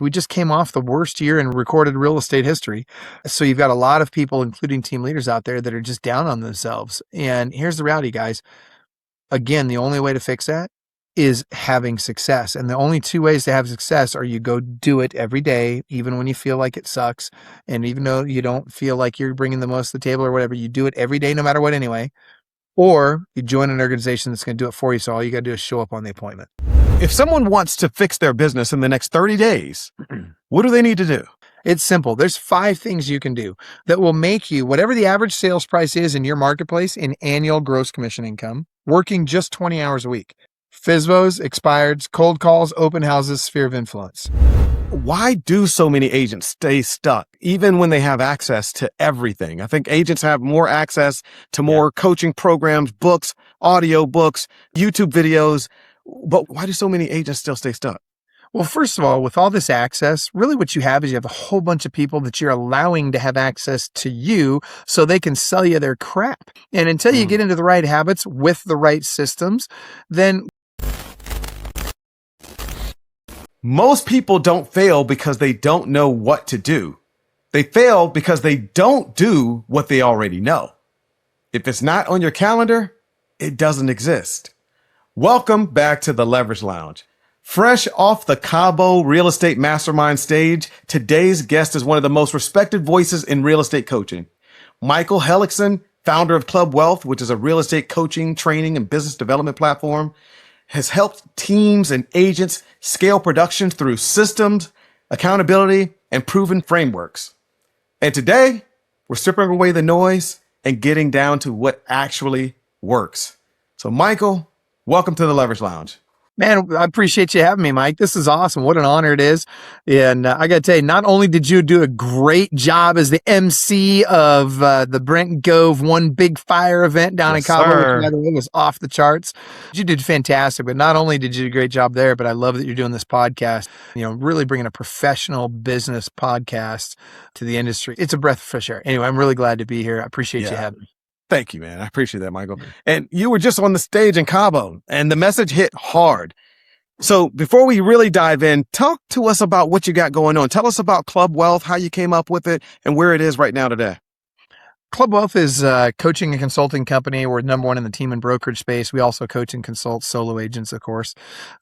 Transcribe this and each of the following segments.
We just came off the worst year in recorded real estate history. So you've got a lot of people, including team leaders out there, that are just down on themselves. And here's the reality, guys. Again, the only way to fix that is having success. And the only two ways to have success are you go do it every day, even when you feel like it sucks. And even though you don't feel like you're bringing the most to the table or whatever, you do it every day, no matter what anyway. Or you join an organization that's going to do it for you. So all you got to do is show up on the appointment. If someone wants to fix their business in the next 30 days, what do they need to do? It's simple. There's 5 things you can do that will make you, whatever the average sales price is in your marketplace, in annual gross commission income, working just 20 hours a week. FSBOs, expireds, cold calls, open houses, sphere of influence. Why do so many agents stay stuck, even when they have access to everything? I think agents have more access to more coaching programs, books, audio books, YouTube videos. But why do so many agents still stay stuck? Well, first of all, with all this access, really what you have is you have a whole bunch of people that you're allowing to have access to you so they can sell you their crap. And until you get into the right habits with the right systems, then most people don't fail because they don't know what to do. They fail because they don't do what they already know. If it's not on your calendar, it doesn't exist. Welcome back to the Leverage Lounge. Fresh off the Cabo Real Estate Mastermind stage, today's guest is one of the most respected voices in real estate coaching. Michael Hellickson, founder of Club Wealth, which is a real estate coaching, training, and business development platform, has helped teams and agents scale production through systems, accountability, and proven frameworks. And today, we're stripping away the noise and getting down to what actually works. So, Michael, welcome to the Leverage Lounge. Man, I appreciate you having me, Mike. This is awesome. What an honor it is. And I got to tell you, not only did you do a great job as the MC of the Brent Gove One Big Fire event down in Cabo, which by the way was off the charts. You did fantastic. But not only did you do a great job there, but I love that you're doing this podcast, really bringing a professional business podcast to the industry. It's a breath of fresh air. Anyway, I'm really glad to be here. I appreciate you having me. Thank you, man. I appreciate that, Michael. And you were just on the stage in Cabo and the message hit hard. So before we really dive in, talk to us about what you got going on. Tell us about Club Wealth, how you came up with it, and where it is right now today. Club Wealth is a coaching and consulting company. We're number 1 in the team and brokerage space. We also coach and consult solo agents, of course.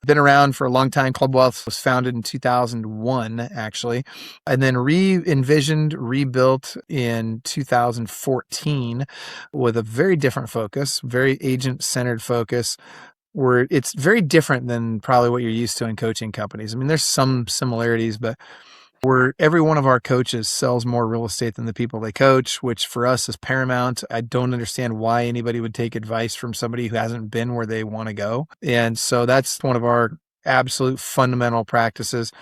Been around for a long time. Club Wealth was founded in 2001, actually, and then re-envisioned, rebuilt in 2014 with a very different focus, very agent-centered focus, where it's very different than probably what you're used to in coaching companies. I mean, there's some similarities, but where every one of our coaches sells more real estate than the people they coach, which for us is paramount. I don't understand why anybody would take advice from somebody who hasn't been where they want to go. And so that's one of our absolute fundamental practices.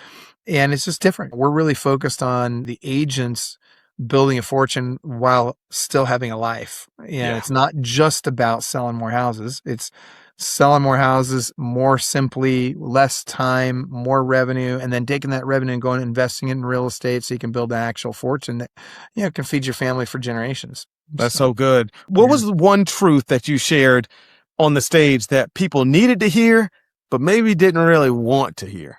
And it's just different. We're really focused on the agents building a fortune while still having a life. And it's not just about selling more houses. It's selling more houses more simply, less time, more revenue, and then taking that revenue and going and investing it in real estate so you can build an actual fortune that can feed your family for generations. That's so good. What was the one truth that you shared on the stage that people needed to hear, but maybe didn't really want to hear?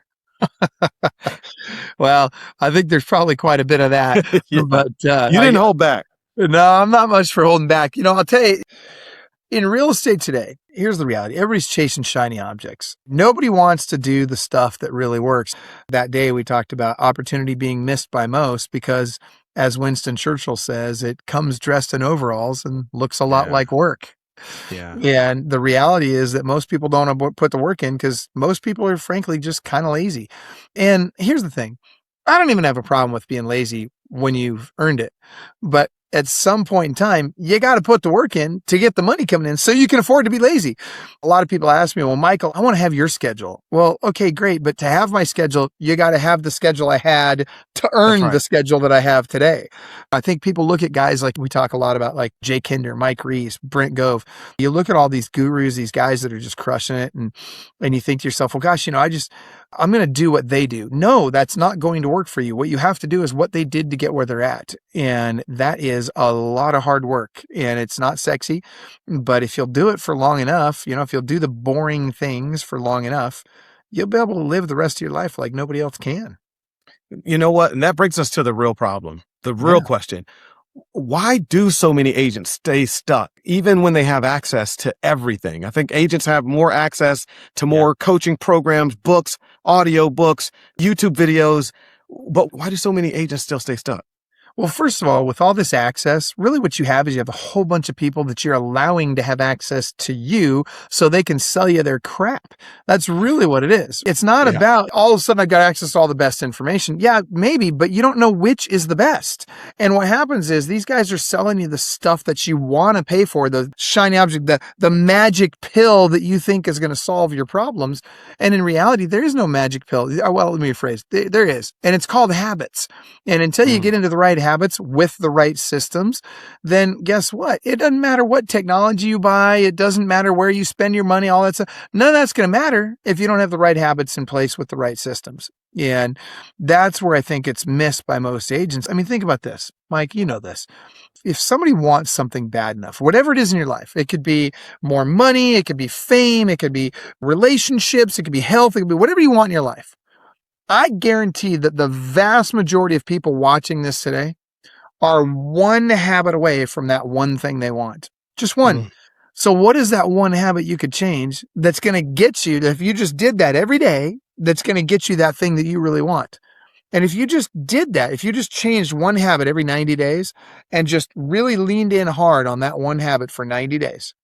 Well, I think there's probably quite a bit of that. But you didn't hold back. No, I'm not much for holding back. I'll tell you, in real estate today, here's the reality. Everybody's chasing shiny objects. Nobody wants to do the stuff that really works. That day we talked about opportunity being missed by most because, as Winston Churchill says, it comes dressed in overalls and looks a lot like work. Yeah. And the reality is that most people don't put the work in because most people are frankly just kind of lazy. And here's the thing. I don't even have a problem with being lazy when you've earned it. But at some point in time, you got to put the work in to get the money coming in so you can afford to be lazy. A lot of people ask me, well, Michael, I want to have your schedule. Well, okay, great. But to have my schedule, you got to have the schedule I had to earn the schedule that I have today. I think people look at guys like we talk a lot about, like Jay Kinder, Mike Reese, Brent Gove. You look at all these gurus, these guys that are just crushing it. And you think to yourself, well, gosh, I'm going to do what they do. No, that's not going to work for you. What you have to do is what they did to get where they're at. And that is a lot of hard work, and it's not sexy, but if you'll do it for long enough, if you'll do the boring things for long enough, you'll be able to live the rest of your life like nobody else can. You know what? And that brings us to the real problem, the real Yeah. question. Why do so many agents stay stuck even when they have access to everything? I think agents have more access to Yeah. more coaching programs, books, audio books, YouTube videos. But why do so many agents still stay stuck? Well, first of all, with all this access, really what you have is you have a whole bunch of people that you're allowing to have access to you so they can sell you their crap. That's really what it is. It's not Yeah. about all of a sudden I've got access to all the best information. Yeah, maybe, but you don't know which is the best. And what happens is these guys are selling you the stuff that you want to pay for, the shiny object, the magic pill that you think is going to solve your problems. And in reality, there is no magic pill. Well, let me rephrase. There is. And it's called habits. And until you Mm. get into the right habits with the right systems, then guess what? It doesn't matter what technology you buy. It doesn't matter where you spend your money, all that stuff. None of that's going to matter if you don't have the right habits in place with the right systems. And that's where I think it's missed by most agents. I mean, think about this, Mike, you know this. If somebody wants something bad enough, whatever it is in your life, it could be more money, it could be fame, it could be relationships, it could be health, it could be whatever you want in your life. I guarantee that the vast majority of people watching this today are one habit away from that one thing they want. Just one. Mm. So what is that one habit you could change that's going to get you, if you just did that every day, that's going to get you that thing that you really want? And if you just did that, if you just changed one habit every 90 days and just really leaned in hard on that one habit for 90 days,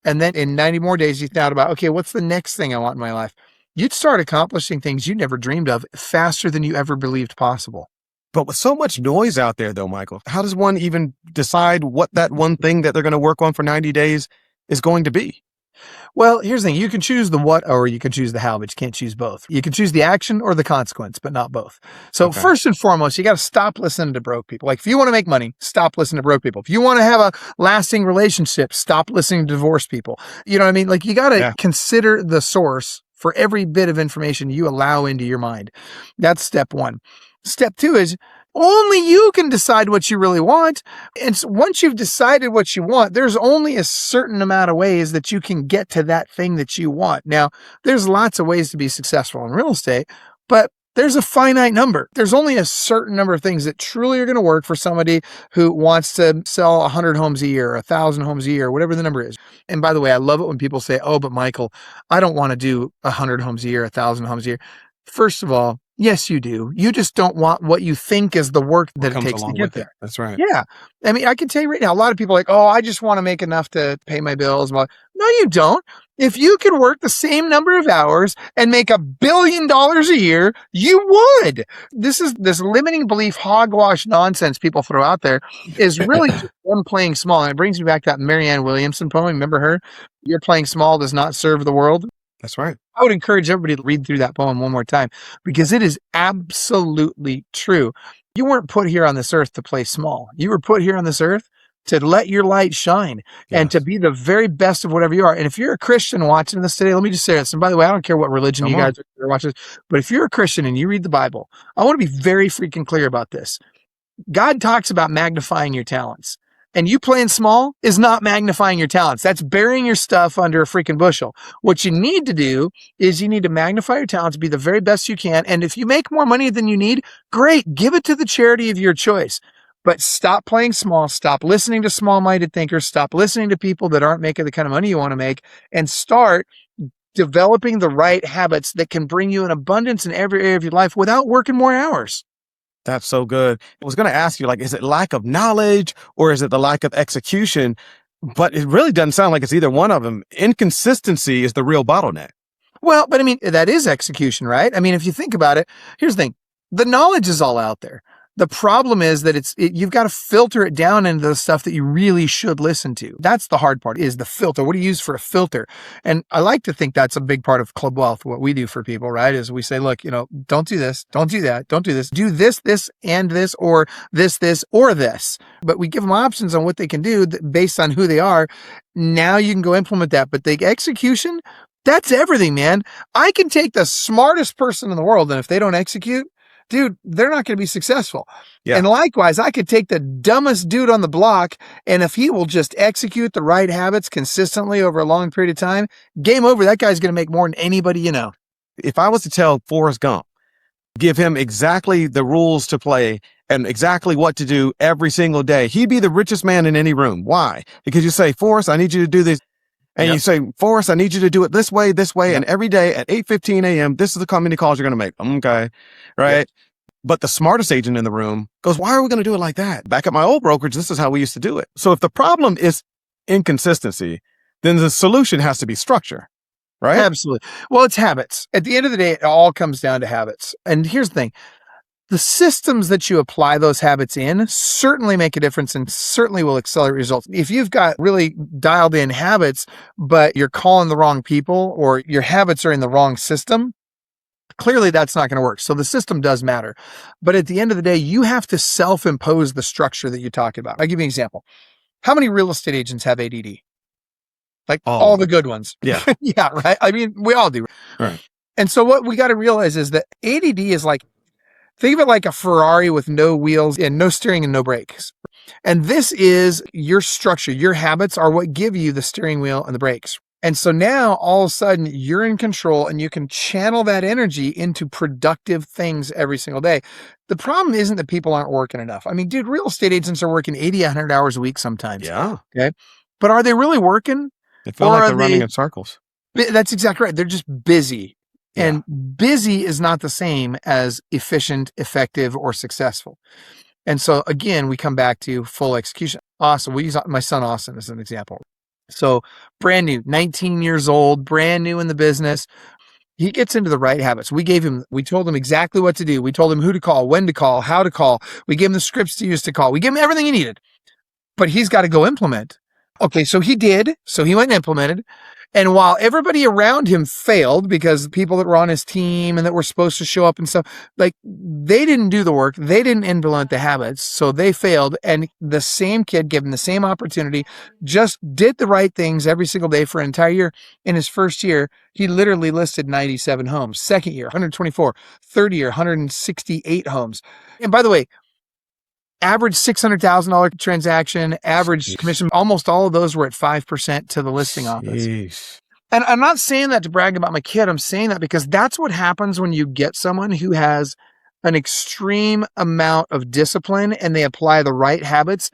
and then in 90 more days, you thought about, okay, what's the next thing I want in my life? You'd start accomplishing things you never dreamed of faster than you ever believed possible. But with so much noise out there, though, Michael, how does one even decide what that one thing that they're going to work on for 90 days is going to be? Well, here's the thing. You can choose the what or you can choose the how, but you can't choose both. You can choose the action or the consequence, but not both. So Okay. first and foremost, you got to stop listening to broke people. Like if you want to make money, stop listening to broke people. If you want to have a lasting relationship, stop listening to divorced people. You know what I mean? Like you got to Yeah. consider the source for every bit of information you allow into your mind. That's step one. Step two is only you can decide what you really want. And so once you've decided what you want, there's only a certain amount of ways that you can get to that thing that you want. Now, there's lots of ways to be successful in real estate, but there's a finite number. There's only a certain number of things that truly are going to work for somebody who wants to sell 100 homes a year, 1,000 homes a year, whatever the number is. And by the way, I love it when people say, oh, but Michael, I don't want to do 100 homes a year, 1,000 homes a year. First of all, yes, you do. You just don't want what you think is the work What that it comes takes to along get with it. there. That's right. Yeah. I mean, I can tell you right now, a lot of people are like, oh, I just want to make enough to pay my bills. No, you don't. If you could work the same number of hours and make $1 billion a year, you would. This limiting belief hogwash nonsense people throw out there is really just them playing small. And it brings me back to that Marianne Williamson poem. Remember her? Your playing small does not serve the world. That's right. I would encourage everybody to read through that poem one more time because it is absolutely true. You weren't put here on this earth to play small. You were put here on this earth to let your light shine and to Yes. be the very best of whatever you are. And if you're a Christian watching this today, let me just say this. And by the way, I don't care what religion Come you on. guys are watching this, but if you're a Christian and you read the Bible, I want to be very freaking clear about this. God talks about magnifying your talents. And you playing small is not magnifying your talents. That's burying your stuff under a freaking bushel. What you need to do is you need to magnify your talents, be the very best you can. And if you make more money than you need, great, give it to the charity of your choice. But stop playing small, stop listening to small-minded thinkers, stop listening to people that aren't making the kind of money you want to make, and start developing the right habits that can bring you an abundance in every area of your life without working more hours. That's so good. I was going to ask you, like, is it lack of knowledge or is it the lack of execution? But it really doesn't sound like it's either one of them. Inconsistency is the real bottleneck. Well, but I mean, that is execution, right? I mean, if you think about it, here's the thing. The knowledge is all out there. The problem is that you've got to filter it down into the stuff that you really should listen to. That's the hard part, is the filter. What do you use for a filter? And I like to think that's a big part of Club Wealth. What we do for people, right, is we say, look, don't do this, don't do that, don't do this, do this, this, and this, or this, or this. But we give them options on what they can do based on who they are. Now you can go implement that. But the execution, that's everything, man. I can take the smartest person in the world, and if they don't execute, dude, they're not going to be successful. Yeah. And likewise, I could take the dumbest dude on the block, and if he will just execute the right habits consistently over a long period of time, game over. That guy's going to make more than anybody you know. If I was to tell Forrest Gump, give him exactly the rules to play and exactly what to do every single day, he'd be the richest man in any room. Why? Because you say, Forrest, I need you to do this. And you say, Forrest, I need you to do it this way. And every day at 8:15 a.m., this is the many calls you're going to make. Okay. Right. Yep. But the smartest agent in the room goes, why are we going to do it like that? Back at my old brokerage, this is how we used to do it. So if the problem is inconsistency, then the solution has to be structure, right? Absolutely. Well, it's habits. At the end of the day, it all comes down to habits. And here's the thing. The systems that you apply those habits in certainly make a difference and certainly will accelerate results. If you've got really dialed in habits, but you're calling the wrong people or your habits are in the wrong system, clearly that's not going to work. So the system does matter. But at the end of the day, you have to self-impose the structure that you talk about. I'll give you an example. How many real estate agents have ADD? Like all the good ones. Yeah. Yeah, right? I mean, we all do. Right. And so what we got to realize is that ADD is like, think of it like a Ferrari with no wheels and no steering and no brakes. And this is your structure. Your habits are what give you the steering wheel and the brakes. And so now all of a sudden you're in control and you can channel that energy into productive things every single day. The problem isn't that people aren't working enough. I mean, dude, real estate agents are working 80, 100 hours a week sometimes. Yeah. Okay. But are they really working? They feel like they're running in circles. That's exactly right. They're just busy. Yeah. And busy is not the same as efficient, effective, or successful. And so again, we come back to full execution. Austin, we use my son Austin as an example. So brand new, 19 years old, brand new in the business. He gets into the right habits. We told him exactly what to do. We told him who to call, when to call, how to call. We gave him the scripts to use to call. We gave him everything he needed, but he's got to go implement. Okay, so he did. So he went and implemented. And while everybody around him failed because the people that were on his team and that were supposed to show up and stuff, like they didn't do the work, they didn't implement the habits, so they failed. And the same kid, given the same opportunity, just did the right things every single day for an entire year. In his first year, he literally listed 97 homes. Second year, 124. Third year, 168 homes. And by the way, average $600,000 transaction, average commission, almost all of those were at 5% to the listing office. And I'm not saying that to brag about my kid. I'm saying that because that's what happens when you get someone who has an extreme amount of discipline and they apply the right habits.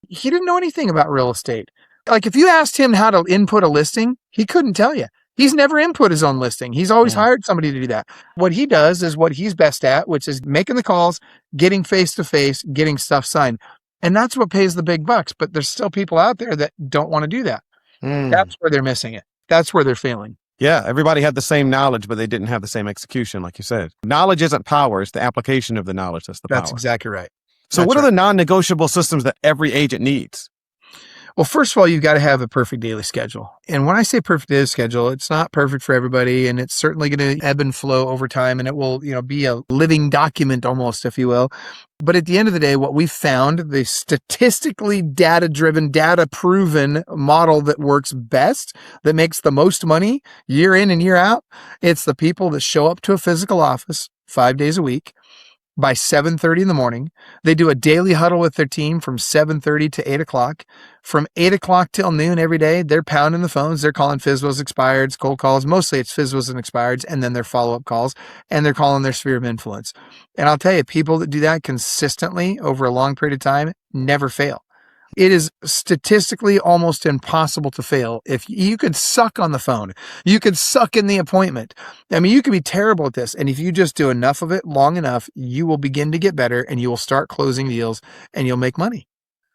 He didn't know anything about real estate. Like if you asked him how to input a listing, he couldn't tell you. He's never input his own listing. He's always hired somebody to do that. What he does is what he's best at, which is making the calls, getting face-to-face, getting stuff signed. And that's what pays the big bucks. But there's still people out there that don't want to do that. That's where they're missing it. That's where they're failing. Yeah, everybody had the same knowledge, but they didn't have the same execution, like you said. Knowledge isn't power. It's the application of the knowledge that's the power. That's exactly right. So what are the non-negotiable systems that every agent needs? Well, first of all, you've got to have a perfect daily schedule. And when I say perfect daily schedule, it's not perfect for everybody, and it's certainly going to ebb and flow over time, and it will, be a living document almost, if you will. But at the end of the day, what we've found, the statistically data-driven, data-proven model that works best, that makes the most money year in and year out, it's the people that show up to a physical office 5 days a week. By 7:30 in the morning, they do a daily huddle with their team from 7:30 to 8 o'clock. From 8 o'clock till noon every day, they're pounding the phones. They're calling FSBOs, expireds, cold calls. Mostly it's FSBOs and expireds, and then their follow-up calls, and they're calling their sphere of influence. And I'll tell you, people that do that consistently over a long period of time never fail. It is statistically almost impossible to fail. If you could suck on the phone, you could suck in the appointment. I mean, you could be terrible at this. And if you just do enough of it long enough, you will begin to get better and you will start closing deals and you'll make money.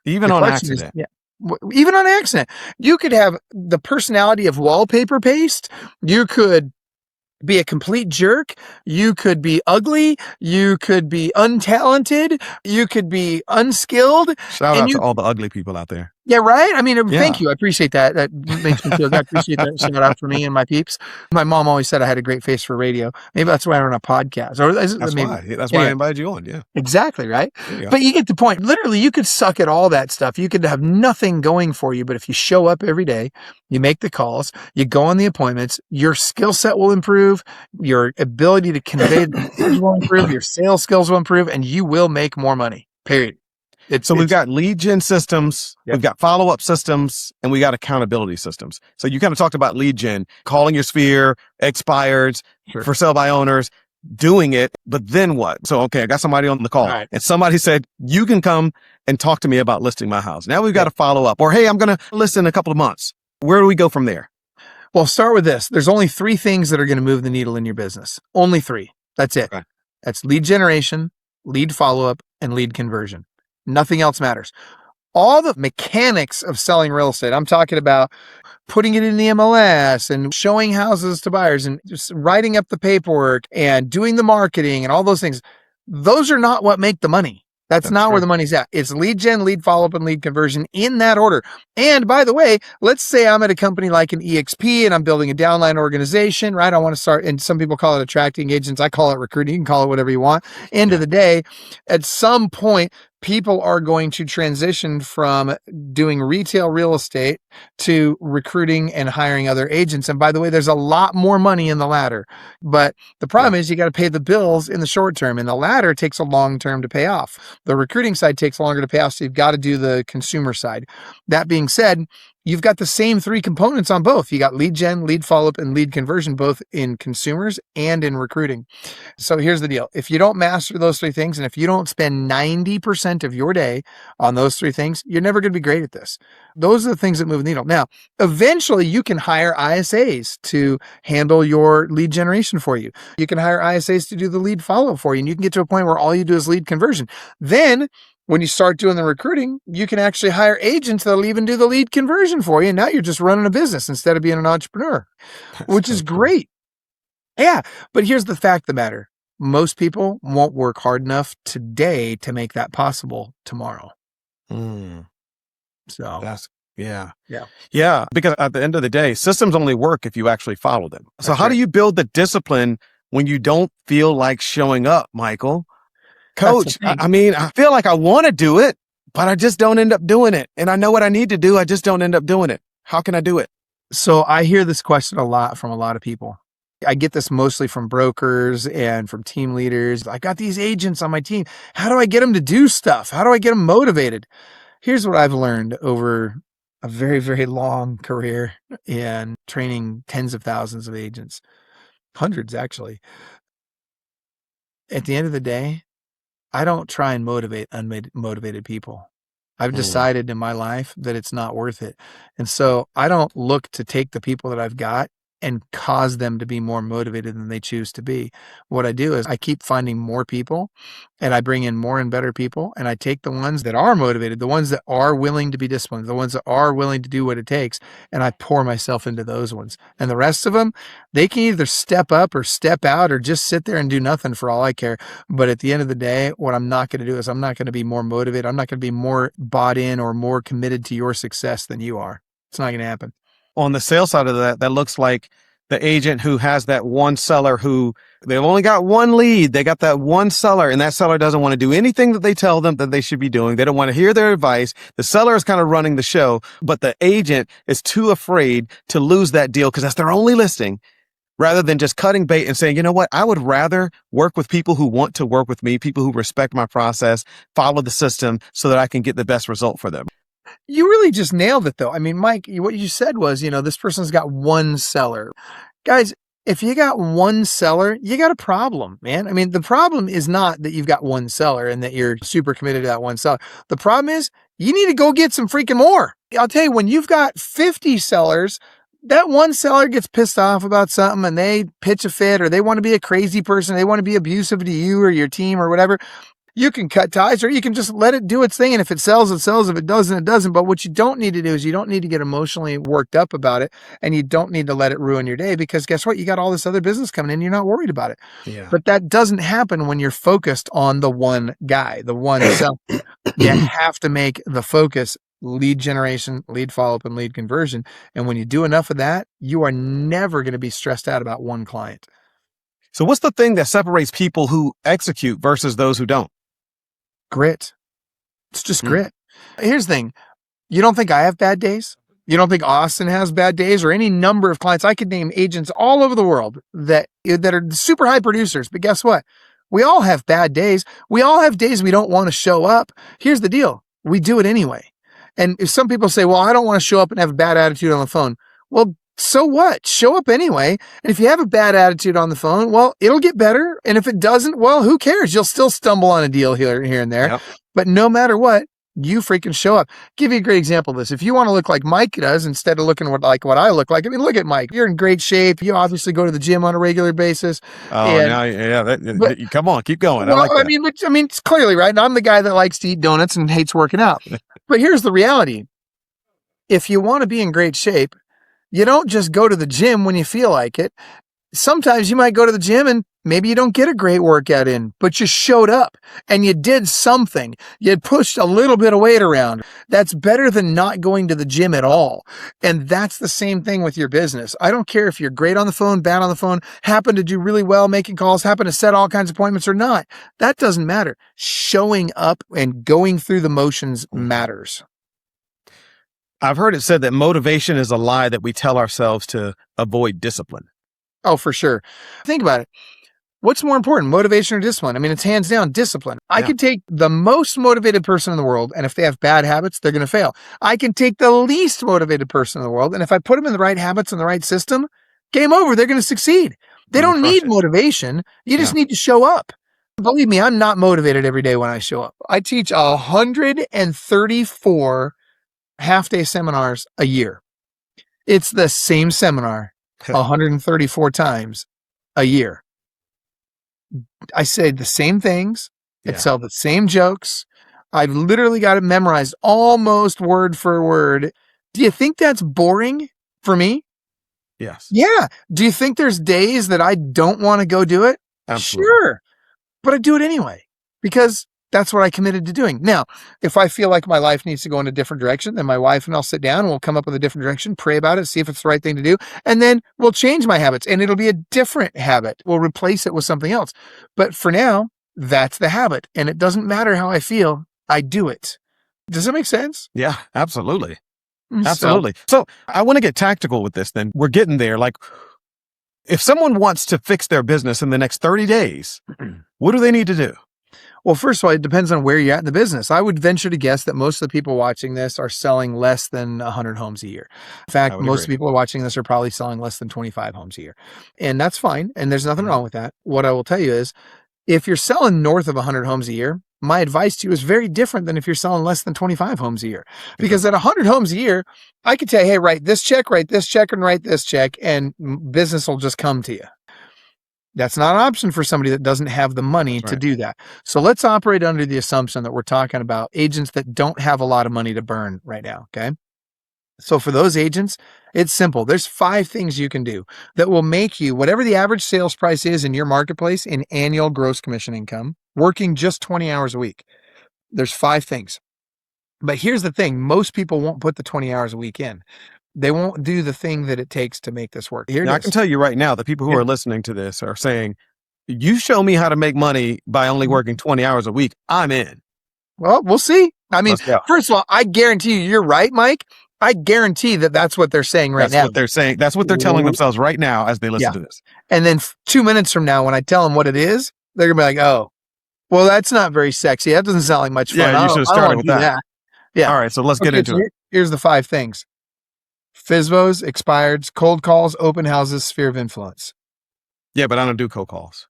Even on accident. Even on accident. You could have the personality of wallpaper paste. You could be a complete jerk. You could be ugly. You could be untalented. You could be unskilled. Shout out to all the ugly people out there. Yeah, right? I mean, thank you. I appreciate that. That makes me feel good. I appreciate that. Shout out for me and my peeps. My mom always said I had a great face for radio. Maybe that's why I'm on a podcast. That's why I invited you on. Yeah. Exactly, right? But you get the point. Literally, you could suck at all that stuff. You could have nothing going for you. But if you show up every day, you make the calls, you go on the appointments, your skill set will improve, your ability to convey the message will improve, your sales skills will improve, and you will make more money, period. We've got lead gen systems, we've got follow-up systems, and we got accountability systems. So you kind of talked about lead gen, calling your sphere, expireds, for sale by owners. doing it, but then what? So, okay, I got somebody on the call All right. and somebody said, you can come and talk to me about listing my house. Now we've got to follow up, or, hey, I'm going to list in a couple of months. Where do we go from there? Well, start with this. There's only 3 things that are going to move the needle in your business. Only 3. That's it. Okay. That's lead generation, lead follow-up, and lead conversion. Nothing else matters. All the mechanics of selling real estate, I'm talking about putting it in the MLS and showing houses to buyers and just writing up the paperwork and doing the marketing and all those things. Those are not what make the money. That's not where the money's at. It's lead gen, lead follow-up, and lead conversion in that order. And by the way, let's say I'm at a company like an EXP and I'm building a downline organization, right? I want to start, and some people call it attracting agents. I call it recruiting. You can call it whatever you want. End of the day, at some point, people are going to transition from doing retail real estate to recruiting and hiring other agents. And by the way, there's a lot more money in the latter. But the problem is you got to pay the bills in the short term, and the latter takes a long term to pay off. The recruiting side takes longer to pay off, so you've got to do the consumer side. That being said, you've got the same 3 components on both. You got lead gen, lead follow-up, and lead conversion, both in consumers and in recruiting. So here's the deal. If you don't master those 3 things, and if you don't spend 90% of your day on those 3 things, you're never going to be great at this. Those are the things that move the needle. Now, eventually you can hire ISAs to handle your lead generation for you. You can hire ISAs to do the lead follow-up for you, and you can get to a point where all you do is lead conversion. Then when you start doing the recruiting, you can actually hire agents that'll even do the lead conversion for you. And now you're just running a business instead of being an entrepreneur, which is great. Yeah. But here's the fact of the matter. Most people won't work hard enough today to make that possible tomorrow. So that's, yeah. Because at the end of the day, systems only work if you actually follow them. So how do you build the discipline when you don't feel like showing up, Michael? Coach, I mean, I feel like I want to do it, but I just don't end up doing it. And I know what I need to do. I just don't end up doing it. How can I do it? So I hear this question a lot from a lot of people. I get this mostly from brokers and from team leaders. I got these agents on my team. How do I get them to do stuff? How do I get them motivated? Here's what I've learned over a very, very long career in training tens of thousands of agents, hundreds actually. At the end of the day, I don't try and motivate unmotivated people. I've decided in my life that it's not worth it. And so I don't look to take the people that I've got and cause them to be more motivated than they choose to be. What I do is I keep finding more people and I bring in more and better people, and I take the ones that are motivated, the ones that are willing to be disciplined, the ones that are willing to do what it takes, and I pour myself into those ones. And the rest of them, they can either step up or step out or just sit there and do nothing for all I care. But at the end of the day, what I'm not going to do is I'm not going to be more motivated. I'm not going to be more bought in or more committed to your success than you are. It's not going to happen. On the sales side of that looks like the agent who has that one seller who they've only got one lead. They got that one seller, and that seller doesn't want to do anything that they tell them that they should be doing. They don't want to hear their advice. The seller is kind of running the show, but the agent is too afraid to lose that deal because that's their only listing, rather than just cutting bait and saying, you know what, I would rather work with people who want to work with me, people who respect my process, follow the system so that I can get the best result for them. You really just nailed it, though. I mean, Mike, what you said was, this person's got one seller. Guys, if you got one seller, you got a problem, man. I mean, the problem is not that you've got one seller and that you're super committed to that one seller. The problem is you need to go get some freaking more. I'll tell you, when you've got 50 sellers, that one seller gets pissed off about something and they pitch a fit, or they want to be a crazy person. They want to be abusive to you or your team or whatever. You can cut ties, or you can just let it do its thing. And if it sells, it sells. If it doesn't, it doesn't. But what you don't need to do is you don't need to get emotionally worked up about it. And you don't need to let it ruin your day, because guess what? You got all this other business coming in. You're not worried about it. Yeah. But that doesn't happen when you're focused on the one guy, the one seller. You have to make the focus lead generation, lead follow-up, and lead conversion. And when you do enough of that, you are never going to be stressed out about one client. So what's the thing that separates people who execute versus those who don't? Grit. It's just grit. Here's the thing. You don't think I have bad days? You don't think Austin has bad days, or any number of clients? I could name agents all over the world that are super high producers. But guess what? We all have bad days. We all have days we don't want to show up. Here's the deal. We do it anyway. And if some people say, well, I don't want to show up and have a bad attitude on the phone. Well, So what? Show up anyway. And if you have a bad attitude on the phone, well, it'll get better. And if it doesn't, well, who cares? You'll still stumble on a deal here and there. Yep. But no matter what, you freaking show up. Give you a great example of this. If you want to look like Mike does instead of looking like what I look like, I mean, look at Mike. You're in great shape. You obviously go to the gym on a regular basis. Oh, And now, yeah. but Come on, keep going. I well, like that. I mean, it's clearly right. And I'm the guy that likes to eat donuts and hates working out. But here's the reality. If you want to be in great shape, you don't just go to the gym when you feel like it. Sometimes you might go to the gym and maybe you don't get a great workout in, but you showed up and you did something. You pushed a little bit of weight around. That's better than not going to the gym at all. And that's the same thing with your business. I don't care if you're great on the phone, bad on the phone, happen to do really well making calls, happen to set all kinds of appointments or not. That doesn't matter. Showing up and going through the motions matters. I've heard it said that motivation is a lie that we tell ourselves to avoid discipline. Oh, for sure. Think about it. What's more important, motivation or discipline? I mean, it's hands down discipline. I could take the most motivated person in the world, and if they have bad habits, they're going to fail. I can take the least motivated person in the world, and if I put them in the right habits and the right system, game over, they're going to succeed. They don't need motivation. You just need to show up. Believe me, I'm not motivated every day when I show up. I teach 134 half-day seminars a year. It's the same seminar 134 times a year. I say the same things. I tell the same jokes. I've literally got it memorized almost word for word. Do you think that's boring for me? Yes. Yeah. Do you think there's days that I don't want to go do it? Absolutely. Sure. But I do it anyway because that's what I committed to doing. Now, if I feel like my life needs to go in a different direction, then my wife and I'll sit down and we'll come up with a different direction, pray about it, see if it's the right thing to do. And then we'll change my habits and it'll be a different habit. We'll replace it with something else. But for now, that's the habit. And it doesn't matter how I feel. I do it. Does that make sense? Yeah, absolutely. Absolutely. So I want to get tactical with this then. We're getting there. Like, if someone wants to fix their business in the next 30 days, what do they need to do? Well, first of all, it depends on where you're at in the business. I would venture to guess that most of the people watching this are selling less than 100 homes a year. In fact, most people watching this are probably selling less than 25 homes a year. And that's fine. And there's nothing wrong with that. What I will tell you is, if you're selling north of 100 homes a year, my advice to you is very different than if you're selling less than 25 homes a year. Because at 100 homes a year, I could tell you, hey, write this check, and write this check, and business will just come to you. That's not an option for somebody that doesn't have the money to do that. So let's operate under the assumption that we're talking about agents that don't have a lot of money to burn right now, okay? So for those agents, it's simple. There's 5 things you can do that will make you, whatever the average sales price is in your marketplace, in annual gross commission income, working just 20 hours a week. There's 5 things. But here's the thing. Most people won't put the 20 hours a week in. They won't do the thing that it takes to make this work. Now, I can tell you right now, the people who are listening to this are saying, you show me how to make money by only working 20 hours a week, I'm in. Well, we'll see. I mean, first of all, I guarantee you're right, Mike. I guarantee that that's what they're saying now. That's what they're saying. That's what they're telling themselves right now as they listen to this. And then 2 minutes from now, when I tell them what it is, they're going to be like, oh, well, that's not very sexy. That doesn't sound like much fun. Yeah, you should have started with that. Yeah. All right, so let's get into it. Here's the 5 things. FSBOs, expireds, cold calls, open houses, sphere of influence. Yeah, but I don't do cold calls.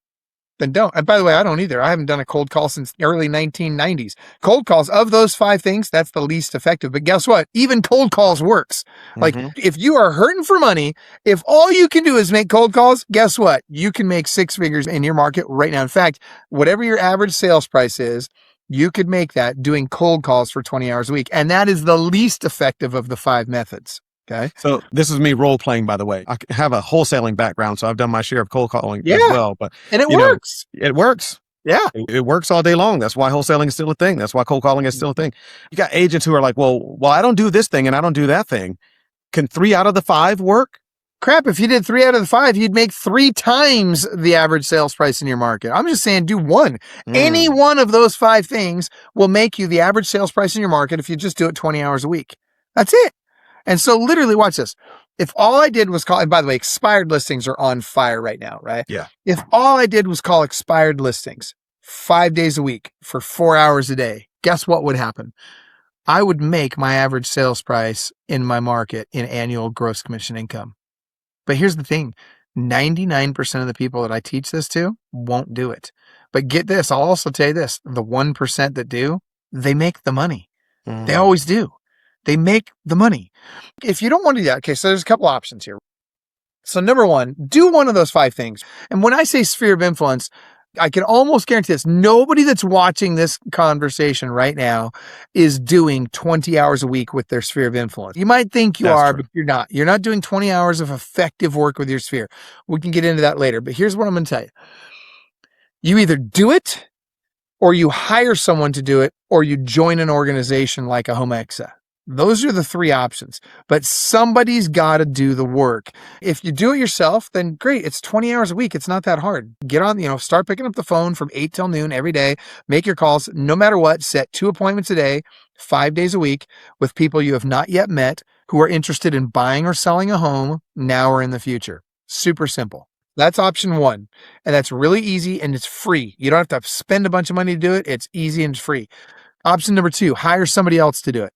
Then don't. And by the way, I don't either. I haven't done a cold call since the early 1990s. Cold calls, of those 5 things, that's the least effective. But guess what? Even cold calls works. Like, if you are hurting for money, if all you can do is make cold calls, guess what? You can make 6 figures in your market right now. In fact, whatever your average sales price is, you could make that doing cold calls for 20 hours a week. And that is the least effective of the 5 methods. Okay. So this is me role playing, by the way. I have a wholesaling background, so I've done my share of cold calling as well. But it works. It works. Yeah. It works all day long. That's why wholesaling is still a thing. That's why cold calling is still a thing. You got agents who are like, well, I don't do this thing and I don't do that thing. Can 3 out of the 5 work? Crap, if you did 3 out of the 5, you'd make 3 times the average sales price in your market. I'm just saying do one. Any one of those 5 things will make you the average sales price in your market if you just do it 20 hours a week. That's it. And so literally watch this. If all I did was call, and by the way, expired listings are on fire right now, right? Yeah. If all I did was call expired listings 5 days a week for 4 hours a day, guess what would happen? I would make my average sales price in my market in annual gross commission income. But here's the thing, 99% of the people that I teach this to won't do it. But get this, I'll also tell you this, the 1% that do, they make the money. They always do. They make the money. If you don't want to do that, okay, so there's a couple options here. So number one, do one of those 5 things. And when I say sphere of influence, I can almost guarantee this. Nobody that's watching this conversation right now is doing 20 hours a week with their sphere of influence. You might think you are, but you're not. You're not doing 20 hours of effective work with your sphere. We can get into that later, but here's what I'm going to tell you. You either do it, or you hire someone to do it, or you join an organization like a HomeX. Those are the 3 options, but somebody's got to do the work. If you do it yourself, then great. It's 20 hours a week. It's not that hard. Get on, start picking up the phone from 8 till noon every day. Make your calls no matter what. Set 2 appointments a day, 5 days a week with people you have not yet met who are interested in buying or selling a home now or in the future. Super simple. That's option 1. And that's really easy and it's free. You don't have to spend a bunch of money to do it. It's easy and it's free. Option number 2, hire somebody else to do it.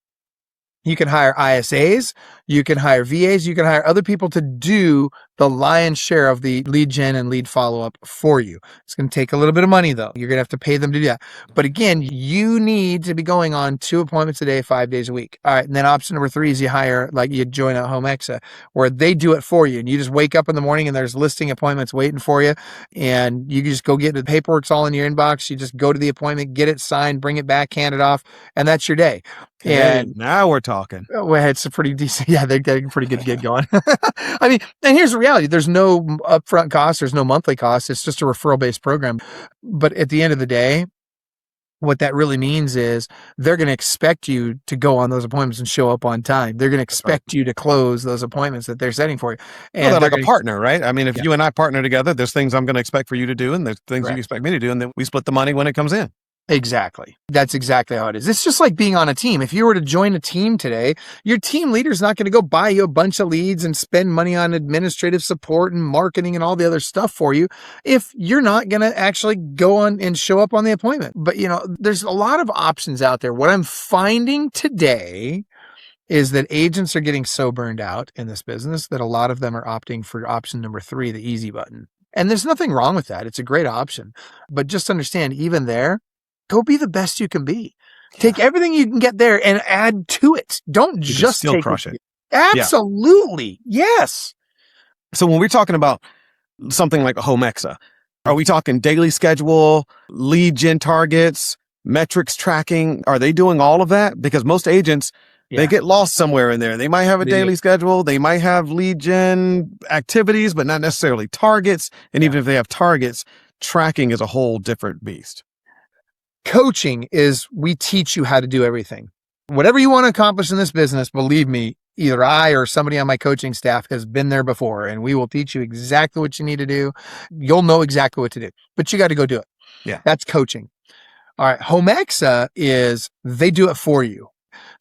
You can hire ISAs, you can hire VAs, you can hire other people to do the lion's share of the lead gen and lead follow-up for you. It's going to take a little bit of money though. You're going to have to pay them to do that. But again, you need to be going on 2 appointments a day, 5 days a week. All right. And then option number 3 is you join a HomeX where they do it for you. And you just wake up in the morning and there's listing appointments waiting for you. And you can just go get the paperwork's all in your inbox. You just go to the appointment, get it signed, bring it back, hand it off. And that's your day. And now we're talking. Well, it's a pretty decent, they're getting a pretty good gig going. I mean, and here's the reality. There's no upfront cost. There's no monthly cost. It's just a referral-based program. But at the end of the day, what that really means is they're going to expect you to go on those appointments and show up on time. They're going to expect you to close those appointments that they're setting for you. And they're like a partner, right? I mean, if you and I partner together, there's things I'm going to expect for you to do and there's things you expect me to do. And then we split the money when it comes in. Exactly. That's exactly how it is. It's just like being on a team. If you were to join a team today, your team leader's not going to go buy you a bunch of leads and spend money on administrative support and marketing and all the other stuff for you if you're not going to actually go on and show up on the appointment. But, there's a lot of options out there. What I'm finding today is that agents are getting so burned out in this business that a lot of them are opting for option number 3, the easy button. And there's nothing wrong with that. It's a great option. But just understand, even there, go be the best you can be. Take everything you can get there and add to it. Don't just still crush it. Absolutely. Yeah. Yes. So when we're talking about something like a HomeX, are we talking daily schedule, lead gen targets, metrics tracking? Are they doing all of that? Because most agents, they get lost somewhere in there. They might have a daily schedule. They might have lead gen activities, but not necessarily targets. And even if they have targets, tracking is a whole different beast. Coaching is we teach you how to do everything. Whatever you want to accomplish in this business, believe me, either I or somebody on my coaching staff has been there before, and we will teach you exactly what you need to do. You'll know exactly what to do, but you got to go do it. Yeah. That's coaching. All right. HomeX is they do it for you.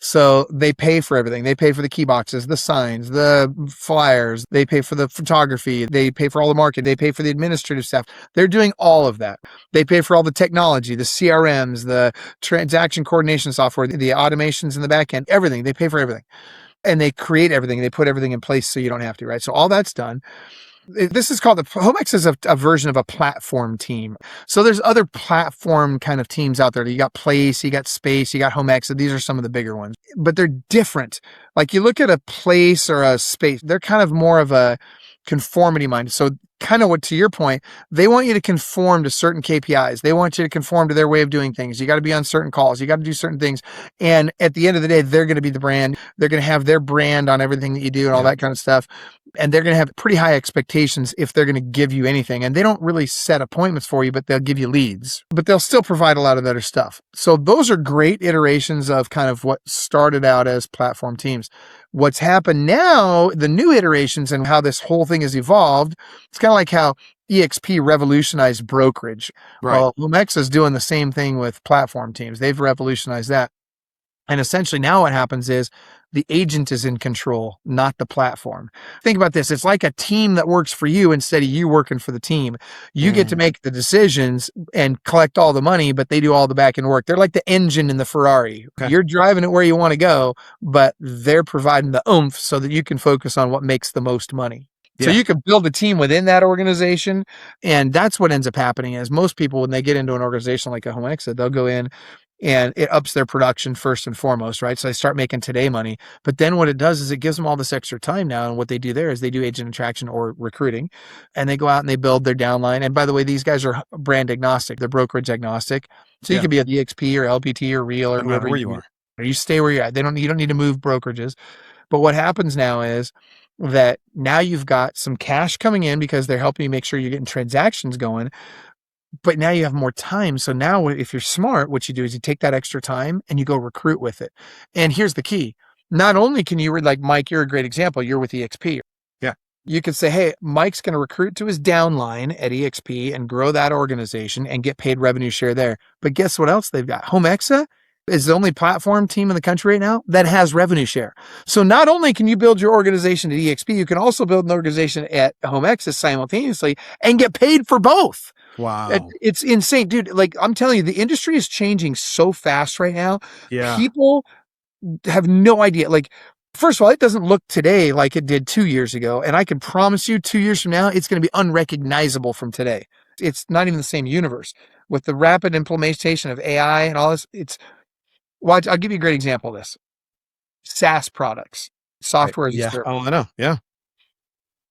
So they pay for everything. They pay for the key boxes, the signs, the flyers. They pay for the photography. They pay for all the marketing. They pay for the administrative staff. They're doing all of that. They pay for all the technology, the CRMs, the transaction coordination software, the automations in the back end, everything. They pay for everything. And they create everything. They put everything in place so you don't have to, right? So all that's done. This is called HomeX is a version of a platform team. So there's other platform kind of teams out there. You got Place, you got Space, you got HomeX. These are some of the bigger ones, but they're different. Like you look at a Place or a Space, they're kind of more of a conformity minded. So kind of what, to your point, they want you to conform to certain KPIs. They want you to conform to their way of doing things. You got to be on certain calls. You got to do certain things. And at the end of the day, they're going to be the brand. They're going to have their brand on everything that you do and all that kind of stuff. And they're going to have pretty high expectations if they're going to give you anything. And they don't really set appointments for you, but they'll give you leads. But they'll still provide a lot of other stuff. So those are great iterations of kind of what started out as platform teams. What's happened now, the new iterations and how this whole thing has evolved, it's kind of like how EXP revolutionized brokerage. Right. Well, HomeX is doing the same thing with platform teams. They've revolutionized that. And essentially now what happens is the agent is in control, not the platform. Think about this. It's like a team that works for you instead of you working for the team. You get to make the decisions and collect all the money, but they do all the back end work. They're like the engine in the Ferrari. Okay. You're driving it where you want to go, but they're providing the oomph so that you can focus on what makes the most money. So Yeah. you could build a team within that organization. And that's what ends up happening is most people, when they get into an organization like a HomeX, they'll go in and it ups their production first and foremost, right? So they start making today money. But then what it does is it gives them all this extra time now. And what they do there is they do agent attraction or recruiting, and they go out and they build their downline. And by the way, these guys are brand agnostic. They're brokerage agnostic. So you Yeah. could be at EXP or LPT or Real or No matter whoever where you are. or you stay where you're at. You don't need to move brokerages. But what happens now is that now you've got some cash coming in because they're helping you make sure you're getting transactions going, but now you have more time. So now if you're smart, what you do is you take that extra time and you go recruit with it. And here's the key. Not only can you, like Mike, you're a great example. You're with EXP. Yeah. You could say, hey, Mike's going to recruit to his downline at EXP and grow that organization and get paid revenue share there. But guess what else they've got? HomeX is the only platform team in the country right now that has revenue share. So not only can you build your organization at EXP, you can also build an organization at HomeX simultaneously and get paid for both. Wow. It's insane, dude. Like I'm telling you, the industry is changing so fast right now. Yeah. People have no idea. Like, first of all, it doesn't look today like it did 2 years ago. And I can promise you 2 years from now, it's going to be unrecognizable from today. It's not even the same universe. With the rapid implementation of AI and all this, I'll give you a great example of this. SaaS products, Right. software as a Yeah. service. Oh, I know. Yeah.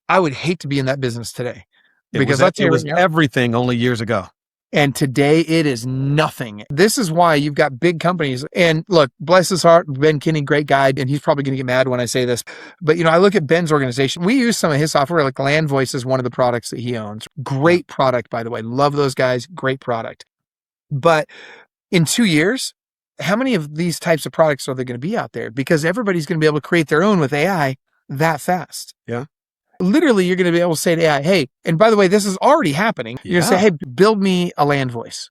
I would hate to be in that business today It because I'll tell you right was now, everything only years ago. and today it is nothing. This is why you've got big companies. And look, bless his heart, Ben Kinney, great guy. And he's probably going to get mad when I say this. But, I look at Ben's organization. We use some of his software, like Land Voice is one of the products that he owns. Great product, by the way. Love those guys. Great product. But in 2 years, how many of these types of products are there going to be out there? Because everybody's going to be able to create their own with AI that fast. Yeah. Literally, you're going to be able to say to AI, hey, and by the way, this is already happening. You're going to say, hey, build me a Land Voice.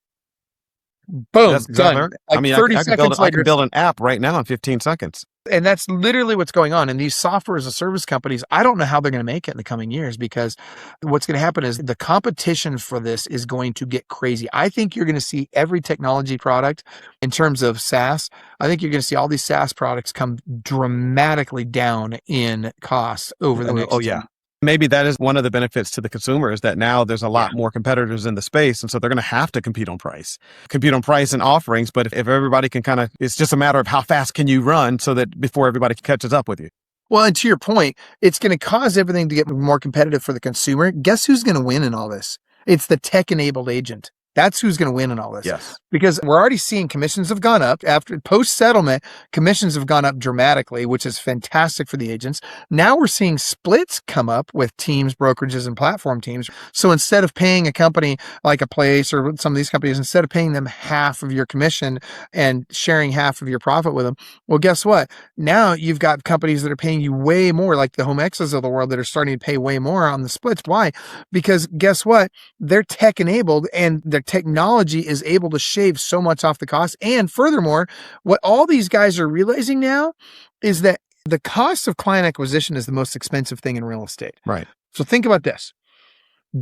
Boom, That's exactly done. right. Like I mean, 30 I seconds I can later. build an app right now in 15 seconds. And that's literally what's going on. And these software as a service companies, I don't know how they're going to make it in the coming years, because what's going to happen is the competition for this is going to get crazy. I think you're going to see every technology product in terms of SaaS. I think you're going to see all these SaaS products come dramatically down in cost over the next Oh, yeah. Maybe that is one of the benefits to the consumer, is that now there's a lot more competitors in the space. And so they're going to have to compete on price and offerings. But if everybody can it's just a matter of how fast can you run so that before everybody catches up with you. Well, and to your point, it's going to cause everything to get more competitive for the consumer. Guess who's going to win in all this? It's the tech-enabled agent. That's who's going to win in all this. Yes. Because we're already seeing commissions have gone up. After post-settlement, commissions have gone up dramatically, which is fantastic for the agents. Now we're seeing splits come up with teams, brokerages, and platform teams. So instead of paying a company like a Place or some of these companies, instead of paying them half of your commission and sharing half of your profit with them, well, guess what? Now you've got companies that are paying you way more, like the HomeXs of the world, that are starting to pay way more on the splits. Why? Because guess what? They're tech-enabled, and their technology is able to shave so much off the cost. And furthermore, what all these guys are realizing now is that the cost of client acquisition is the most expensive thing in real estate. Right. So think about this.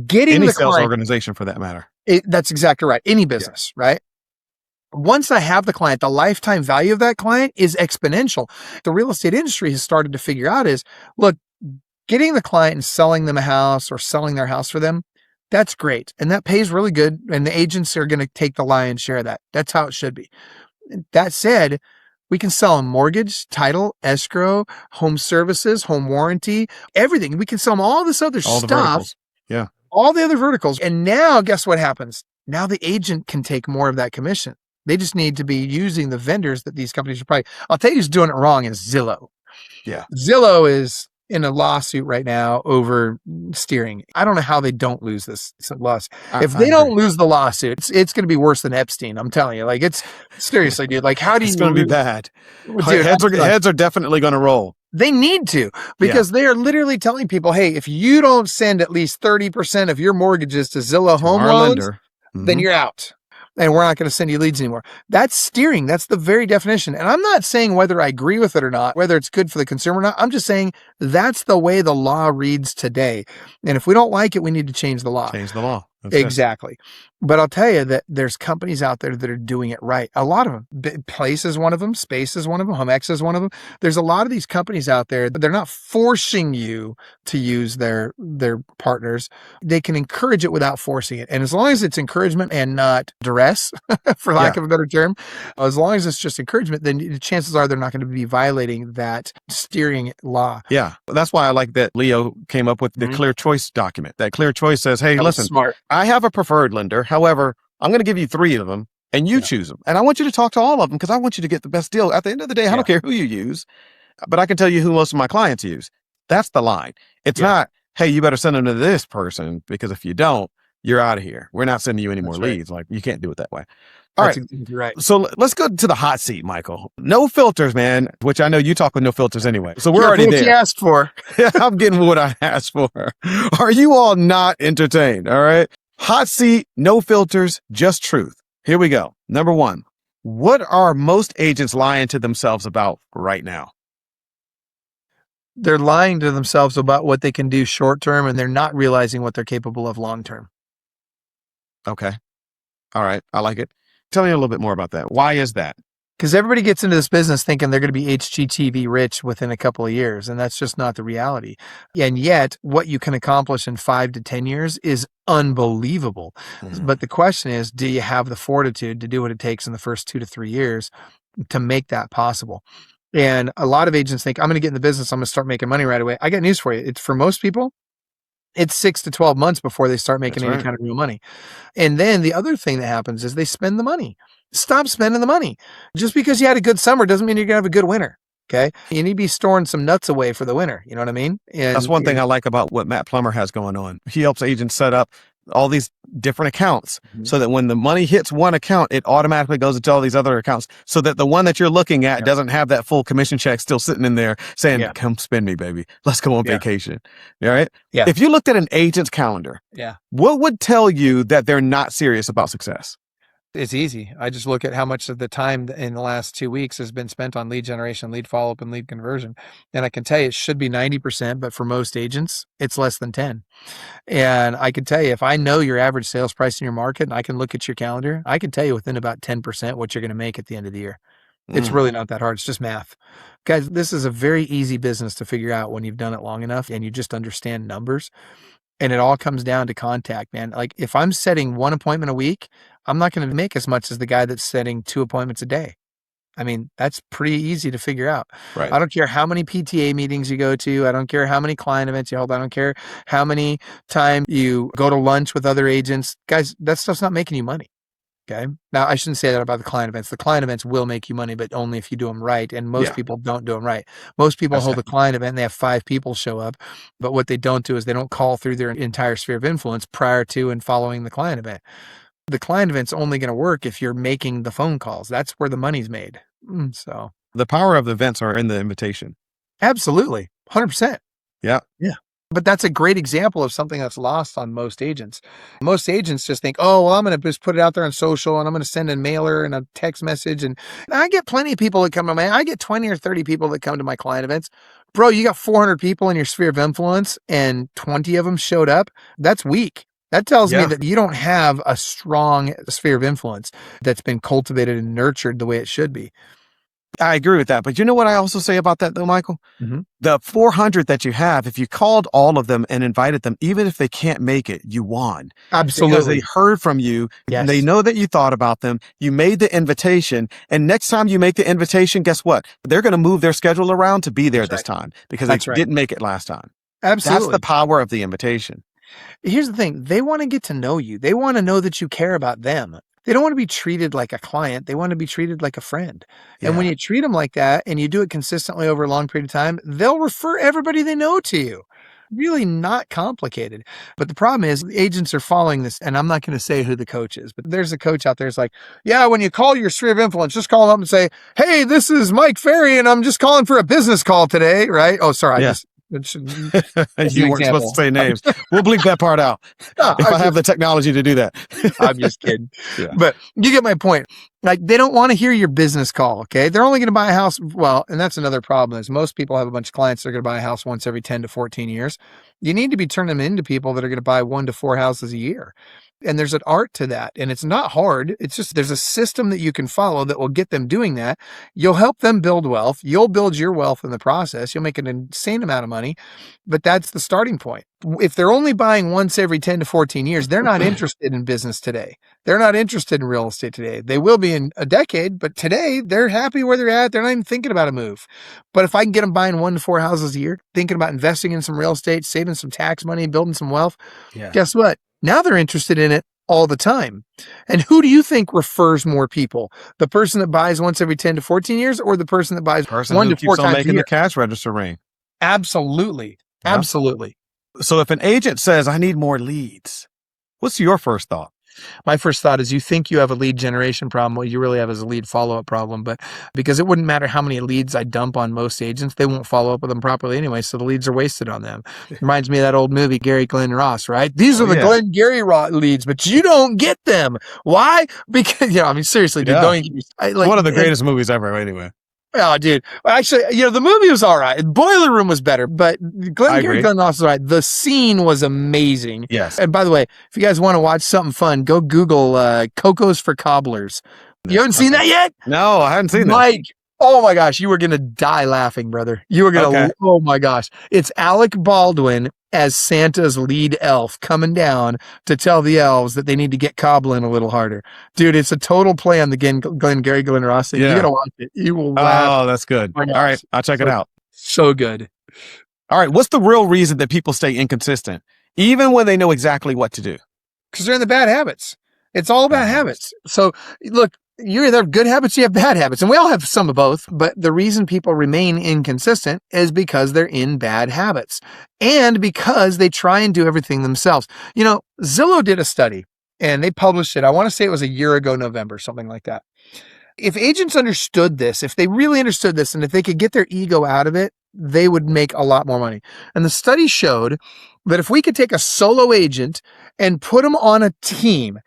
Getting Any the sales client, organization for that matter. that's exactly right. Any business, right? Once I have the client, the lifetime value of that client is exponential. The real estate industry has started to figure out is, look, getting the client and selling them a house or selling their house for them, that's great. And that pays really good. And the agents are going to take the lion's share of that. That's how it should be. That said, we can sell them mortgage, title, escrow, home services, home warranty, everything. We can sell them all this other All the stuff. verticals. Yeah. All the other verticals. And now guess what happens? Now the agent can take more of that commission. They just need to be using the vendors that these companies are probably. I'll tell you who's doing it wrong is Zillow. Yeah. Zillow is in a lawsuit right now over steering. I don't know how they don't lose this loss. If they don't lose the lawsuit, it's going to be worse than Epstein. I'm telling you, like, it's seriously, dude. Like, how do It's you? going to be bad. Dude, Heads are definitely going to roll. They need to, because they are literally telling people, hey, if you don't send at least 30% of your mortgages to Zillow Home Our Loans, lender, then you're out. And we're not going to send you leads anymore. That's steering. That's the very definition. And I'm not saying whether I agree with it or not, whether it's good for the consumer or not. I'm just saying that's the way the law reads today. And if we don't like it, we need to change the law. Change the law. That's exactly. But I'll tell you that there's companies out there that are doing it right. A lot of them. Place is one of them. Space is one of them. HomeX is one of them. There's a lot of these companies out there, but they're not forcing you to use their partners. They can encourage it without forcing it. And as long as it's encouragement and not duress, for lack of a better term, as long as it's just encouragement, then the chances are they're not going to be violating that steering law. Yeah. That's why I like that Leo came up with the clear choice document. That clear choice says, hey, listen, smart. I have a preferred lender. However, I'm going to give you 3 of them and you choose them. And I want you to talk to all of them because I want you to get the best deal. At the end of the day, I don't care who you use, but I can tell you who most of my clients use. That's the line. It's not, hey, you better send them to this person because if you don't, you're out of here. We're not sending you any more leads. Like, you can't do it that way. All right. Exactly right. So let's go to the hot seat, Michael. No filters, man, which I know you talk with no filters anyway. So we're already there. What you asked for. I'm getting what I asked for. Are you all not entertained? All right. Hot seat, no filters, just truth. Here we go. Number 1, what are most agents lying to themselves about right now? They're lying to themselves about what they can do short term, and they're not realizing what they're capable of long term. Okay. All right. I like it. Tell me a little bit more about that. Why is that? Because everybody gets into this business thinking they're going to be HGTV rich within a couple of years, and that's just not the reality. And yet, what you can accomplish in 5 to 10 years is unbelievable. But the question is, do you have the fortitude to do what it takes in the first 2 to 3 years to make that possible? And a lot of agents think, I'm going to get in the business, I'm going to start making money right away. I got news for you. It's for most people, it's 6 to 12 months before they start making any kind of real money. And then the other thing that happens is they spend the money. Stop spending the money. Just because you had a good summer doesn't mean you're going to have a good winter. Okay. You need to be storing some nuts away for the winter. You know what I mean? And that's one thing I like about what Matt Plummer has going on. He helps agents set up all these different accounts so that when the money hits one account, it automatically goes into all these other accounts so that the one that you're looking at doesn't have that full commission check still sitting in there saying, come spend me, baby. Let's go on vacation. All right. Yeah. If you looked at an agent's calendar, what would tell you that they're not serious about success? It's easy. I just look at how much of the time in the last 2 weeks has been spent on lead generation, lead follow-up, and lead conversion. And I can tell you it should be 90%, but for most agents, it's less than 10. And I can tell you, if I know your average sales price in your market and I can look at your calendar, I can tell you within about 10% what you're going to make at the end of the year. It's really not that hard. It's just math. Guys, this is a very easy business to figure out when you've done it long enough and you just understand numbers. And it all comes down to contact, man. Like if I'm setting 1 appointment a week, I'm not going to make as much as the guy that's setting 2 appointments a day. I mean, that's pretty easy to figure out. Right. I don't care how many PTA meetings you go to. I don't care how many client events you hold. I don't care how many times you go to lunch with other agents. Guys, that stuff's not making you money. Okay. Now, I shouldn't say that about the client events. The client events will make you money, but only if you do them right. And most people don't do them right. Most people hold a client event and they have 5 people show up. But what they don't do is they don't call through their entire sphere of influence prior to and following the client event. The client event's only going to work if you're making the phone calls. That's where the money's made. So the power of the events are in the invitation. Absolutely. 100%. Yeah. Yeah. But that's a great example of something that's lost on most agents. Most agents just think, oh, well, I'm going to just put it out there on social and I'm going to send a mailer and a text message. And I get plenty of people that come to I get 20 or 30 people that come to my client events. Bro, you got 400 people in your sphere of influence and 20 of them showed up. That's weak. That tells me that you don't have a strong sphere of influence that's been cultivated and nurtured the way it should be. I agree with that. But you know what I also say about that though, Michael? The 400 that you have, if you called all of them and invited them, even if they can't make it, you won. Absolutely. Because they heard from you. Yes. They know that you thought about them. You made the invitation. And next time you make the invitation, guess what? They're going to move their schedule around to be there this time because they didn't make it last time. Absolutely. That's the power of the invitation. Here's the thing. They want to get to know you. They want to know that you care about them. They don't want to be treated like a client. They want to be treated like a friend. And when you treat them like that and you do it consistently over a long period of time, they'll refer everybody they know to you. Really not complicated. But the problem is agents are following this, and I'm not going to say who the coach is, but there's a coach out there who's like, yeah, when you call your sphere of influence, just call them up and say, hey, this is Mike Ferry, and I'm just calling for a business call today, right? Oh, sorry. You weren't supposed to say names. We'll bleep that part out if I have the technology to do that. I'm just kidding. But you get my point. Like they don't want to hear your business call. Okay. They're only going to buy a house. Well, and that's another problem is most people have a bunch of clients that are going to buy a house once every 10 to 14 years. You need to be turning them into people that are going to buy 1 to 4 houses a year. And there's an art to that. And it's not hard. It's just there's a system that you can follow that will get them doing that. You'll help them build wealth. You'll build your wealth in the process. You'll make an insane amount of money. But that's the starting point. If they're only buying once every 10 to 14 years, they're not interested in business today. They're not interested in real estate today. They will be in a decade, but today they're happy where they're at. They're not even thinking about a move. But if I can get them buying 1 to 4 houses a year, thinking about investing in some real estate, saving some tax money, building some wealth, guess what? Now they're interested in it all the time. And who do you think refers more people? The person that buys once every 10 to 14 years or the person that buys 1 to 4 times making a year? the cash register ring. Absolutely. Yeah. Absolutely. So if an agent says, I need more leads, what's your first thought? My first thought is you think you have a lead generation problem. What you really have is a lead follow-up problem. But because it wouldn't matter how many leads I dump on most agents, they won't follow up with them properly anyway. So the leads are wasted on them. Reminds me of that old movie, Gary Glenn Ross, right? These are the Glenn Gary leads, but you don't get them. Why? Because, I mean, seriously, dude, don't even, one of the greatest movies ever anyway. Oh, dude. Actually, the movie was all right. Boiler Room was better, but Gary Glenn Ross was all right. The scene was amazing. Yes. And by the way, if you guys want to watch something fun, go Google Cocos for Cobblers. You haven't seen that yet? No, I haven't seen that. Mike, oh my gosh, you were going to die laughing, brother. You were going to, oh my gosh. It's Alec Baldwin as Santa's lead elf coming down to tell the elves that they need to get cobbling a little harder. Dude, it's a total play on the Gary Glenn Ross thing. You got to watch it. You will laugh. Oh, that's good. All right, I'll check it out. So good. All right, what's the real reason that people stay inconsistent, even when they know exactly what to do? Because they're in the bad habits. It's all about habits. So look, you either have good habits, you have bad habits, and we all have some of both. But the reason people remain inconsistent is because they're in bad habits and because they try and do everything themselves. Zillow did a study and they published it. I want to say it was a year ago, November, something like that. If agents understood this, if they really understood this, and if they could get their ego out of it, they would make a lot more money. And the study showed that if we could take a solo agent and put them on a team,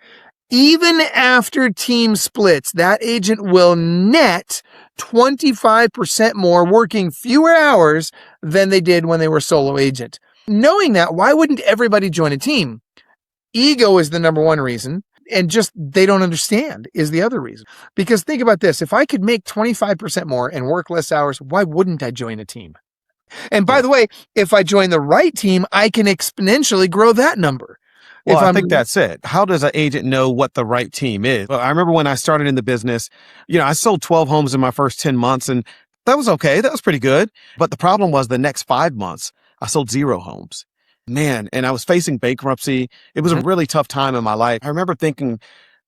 even after team splits, that agent will net 25% more working fewer hours than they did when they were solo agent. Knowing that, why wouldn't everybody join a team? Ego is the number one reason, and just they don't understand is the other reason. Because think about this, if I could make 25% more and work less hours, why wouldn't I join a team? And by the way, if I join the right team, I can exponentially grow that number. Well, I think that's it. How does an agent know what the right team is? Well, I remember when I started in the business, I sold 12 homes in my first 10 months, and that was okay. That was pretty good. But the problem was the next 5 months, I sold 0 homes. Man, and I was facing bankruptcy. It was a really tough time in my life. I remember thinking,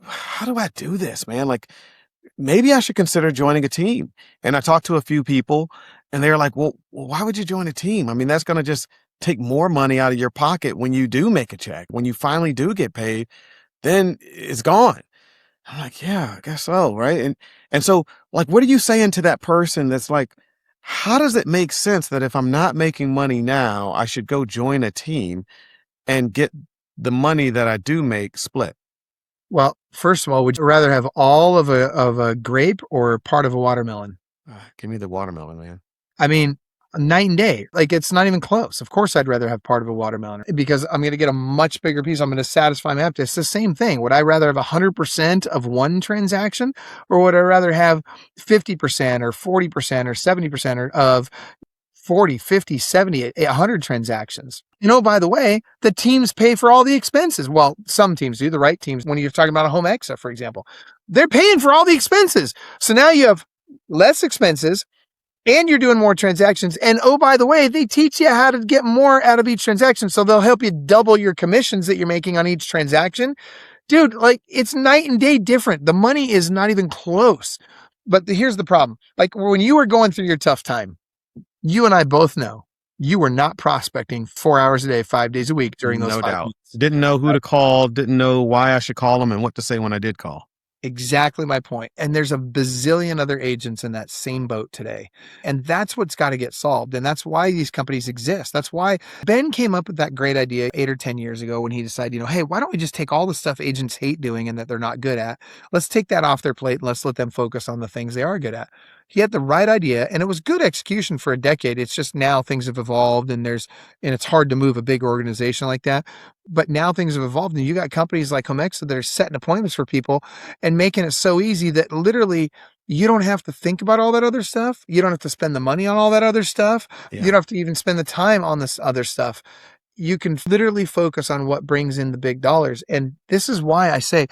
how do I do this, man? Like, maybe I should consider joining a team. And I talked to a few people, and they were like, well, why would you join a team? I mean, that's going to just take more money out of your pocket when you do make a check. When you finally do get paid, then it's gone. I'm like, yeah, I guess so, right? And so, like, what are you saying to that person that's like, how does it make sense that if I'm not making money now, I should go join a team and get the money that I do make split? Well, first of all, would you rather have all of a grape or part of a watermelon? Give me the watermelon, man. I mean, night and day. Like, it's not even close. Of course, I'd rather have part of a watermelon because I'm going to get a much bigger piece. I'm going to satisfy my appetite. It's the same thing. Would I rather have 100% of one transaction, or would I rather have 50% or 40% or 70% of 40, 50, 70, 100 transactions? By the way, the teams pay for all the expenses. Well, some teams do, the right teams. When you're talking about a HomeX, for example, they're paying for all the expenses. So now you have less expenses, and you're doing more transactions. And oh, by the way, they teach you how to get more out of each transaction. So they'll help you double your commissions that you're making on each transaction. Dude, like, it's night and day different. The money is not even close. But here's the problem. Like, when you were going through your tough time, you and I both know you were not prospecting 4 hours a day, 5 days a week during those 5 doubt. weeks. Didn't know who to call, didn't know why I should call them and what to say when I did call. Exactly my point. And there's a bazillion other agents in that same boat today. And that's what's got to get solved. And that's why these companies exist. That's why Ben came up with that great idea 8 or 10 years ago when he decided, hey, why don't we just take all the stuff agents hate doing and that they're not good at? Let's take that off their plate and let's let them focus on the things they are good at. He had the right idea and it was good execution for a decade. It's just now things have evolved and it's hard to move a big organization like that. But now things have evolved and you got companies like HomeX that are setting appointments for people and making it so easy that literally you don't have to think about all that other stuff. You don't have to spend the money on all that other stuff. You don't have to even spend the time on this other stuff. You can literally focus on what brings in the big dollars. And this is why I say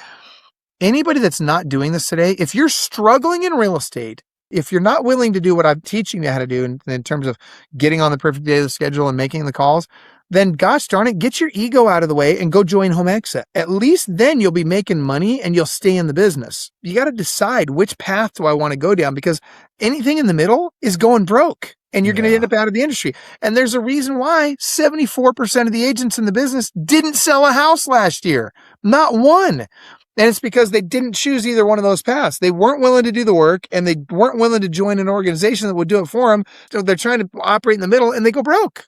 anybody that's not doing this today, if you're struggling in real estate, if you're not willing to do what I'm teaching you how to do in terms of getting on the perfect day of the schedule and making the calls, then gosh darn it, get your ego out of the way and go join HomeX. At least then you'll be making money and you'll stay in the business. You got to decide which path do I want to go down, because anything in the middle is going broke and you're going to end up out of the industry. And there's a reason why 74% of the agents in the business didn't sell a house last year. Not one. And it's because they didn't choose either one of those paths. They weren't willing to do the work and they weren't willing to join an organization that would do it for them. So they're trying to operate in the middle and they go broke.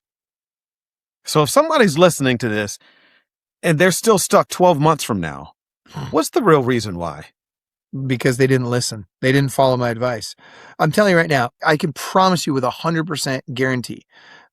So if somebody's listening to this and they're still stuck 12 months from now, what's the real reason why? Because they didn't listen. They didn't follow my advice. I'm telling you right now, I can promise you with 100% guarantee.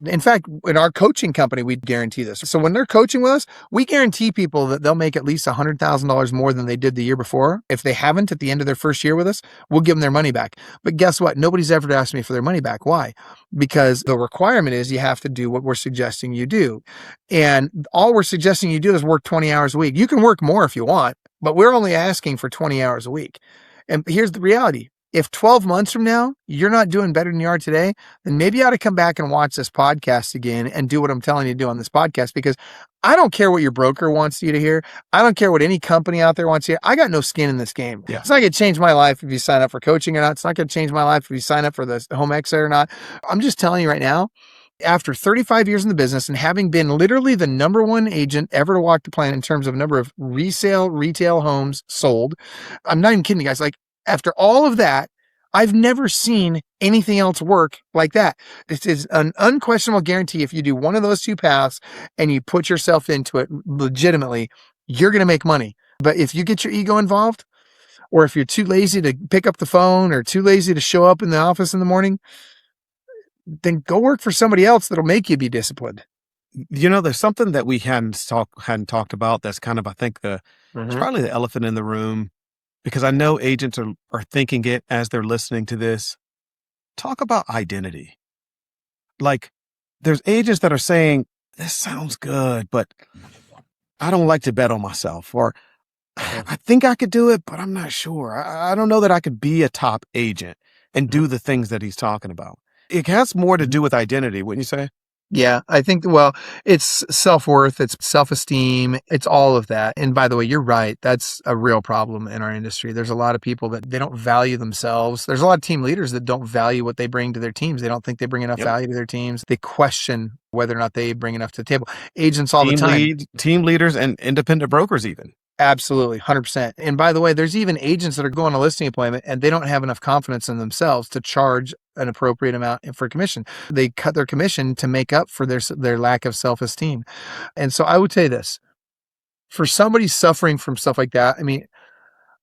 In fact, in our coaching company, we guarantee this. So when they're coaching with us, we guarantee people that they'll make at least $100,000 more than they did the year before. If they haven't at the end of their first year with us, we'll give them their money back. But guess what? Nobody's ever asked me for their money back. Why? Because the requirement is you have to do what we're suggesting you do. And all we're suggesting you do is work 20 hours a week. You can work more if you want, but we're only asking for 20 hours a week. And here's the reality. If 12 months from now, you're not doing better than you are today, then maybe you ought to come back and watch this podcast again and do what I'm telling you to do on this podcast, because I don't care what your broker wants you to hear. I don't care what any company out there wants you to hear. I got no skin in this game. Yeah. It's not going to change my life if you sign up for coaching or not. It's not going to change my life if you sign up for the HomeX or not. I'm just telling you right now, after 35 years in the business and having been literally the number one agent ever to walk the planet in terms of number of retail homes sold, I'm not even kidding you guys. Like, after all of that, I've never seen anything else work like that. This is an unquestionable guarantee. If you do one of those two paths and you put yourself into it legitimately, you're going to make money. But if you get your ego involved, or if you're too lazy to pick up the phone or too lazy to show up in the office in the morning, then go work for somebody else that'll make you be disciplined. There's something that we hadn't talked about that's kind of, I think, it's probably the elephant in the room, because I know agents are thinking it as they're listening to this. Talk about identity. Like, there's agents that are saying, this sounds good, but I don't like to bet on myself, or I think I could do it, but I'm not sure. I don't know that I could be a top agent and do the things that he's talking about. It has more to do with identity, wouldn't you say? Yeah, I think, it's self-worth, it's self-esteem, it's all of that. And by the way, you're right. That's a real problem in our industry. There's a lot of people that they don't value themselves. There's a lot of team leaders that don't value what they bring to their teams. They don't think they bring enough value to their teams. They question whether or not they bring enough to the table. Agents all the time. Team leaders and independent brokers even. Absolutely, 100%. And by the way, there's even agents that are going to a listing appointment and they don't have enough confidence in themselves to charge an appropriate amount for commission. They cut their commission to make up for their lack of self-esteem. And so I would say this, for somebody suffering from stuff like that, I mean,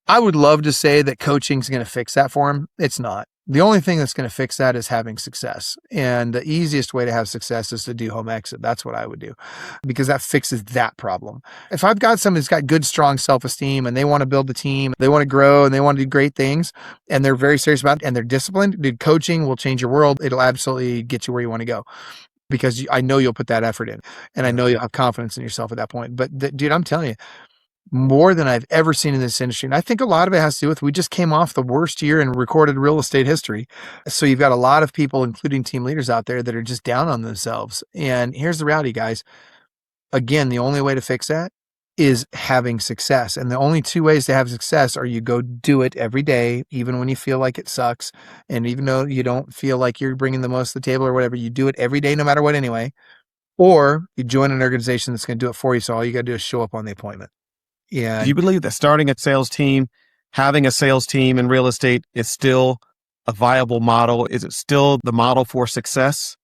I would love to say that coaching is going to fix that for them. It's not. The only thing that's going to fix that is having success. And the easiest way to have success is to do home exit. That's what I would do, because that fixes that problem. If I've got somebody that's got good, strong self-esteem and they want to build a team, they want to grow and they want to do great things and they're very serious about it and they're disciplined, dude, coaching will change your world. It'll absolutely get you where you want to go, because I know you'll put that effort in and I know you'll have confidence in yourself at that point. But dude, I'm telling you, more than I've ever seen in this industry. And I think a lot of it has to do with, we just came off the worst year in recorded real estate history. So you've got a lot of people, including team leaders out there, that are just down on themselves. And here's the reality, guys. Again, the only way to fix that is having success. And the only two ways to have success are you go do it every day, even when you feel like it sucks. And even though you don't feel like you're bringing the most to the table or whatever, you do it every day, no matter what anyway. Or you join an organization that's going to do it for you. So all you got to do is show up on the appointment. Yeah. Do you believe that starting a sales team having a sales team in real estate is still a viable model? Is it still the model for success?